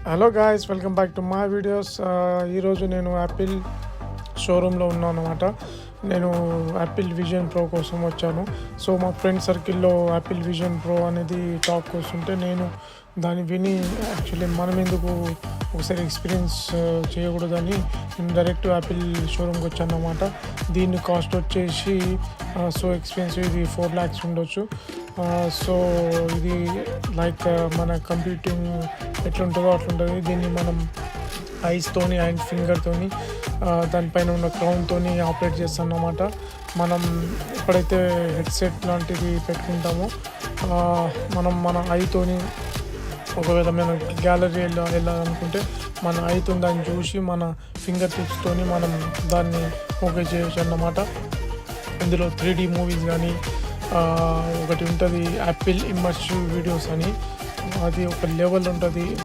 Hello guys, welcome back to my videos. ఈరోజు నేను Apple షోరూంలో ఉన్నాను అనమాట. నేను యాపిల్ విజన్ ప్రో కోసం వచ్చాను. సో మా ఫ్రెండ్ సర్కిల్లో యాపిల్ విజన్ ప్రో అనేది టాక్ వస్తుంటే నేను దాన్ని విని యాక్చువల్లీ మనం ఎందుకు ఒకసారి ఎక్స్పీరియన్స్ చేయకూడదని నేను డైరెక్ట్ యాపిల్ షోరూమ్కి వచ్చాను అనమాట. దీని కాస్ట్ వచ్చేసి సో ఎక్స్పెన్సివ్, ఇది 4 lakhs ఉండొచ్చు. సో ఇది లైక్ మన కంప్యూటింగ్ ఎట్లుంటుందో అట్లుంటుంది. దీన్ని మనం ఐస్తోని అండ్ ఫింగర్తోని దానిపైన ఉన్న క్రౌన్తోని ఆపరేట్ చేస్తాం అన్నమాట. మనం ఎప్పుడైతే హెడ్సెట్ లాంటిది పెట్టుకుంటామో మన ఐతోని ఒకవేళ మనం గ్యాలరీ వెళ్ళాలనుకుంటే మన ఐతో దాన్ని చూసి మన ఫింగర్ టిప్స్తోని మనం దాన్ని ఓకే చేయొచ్చు అన్నమాట. ఇందులో 3D మూవీస్ కానీ ఒకటి ఉంటుంది యాపిల్ ఇమ్మర్సివ్ వీడియోస్ అని, అది ఒక లెవెల్ ఉంటుంది.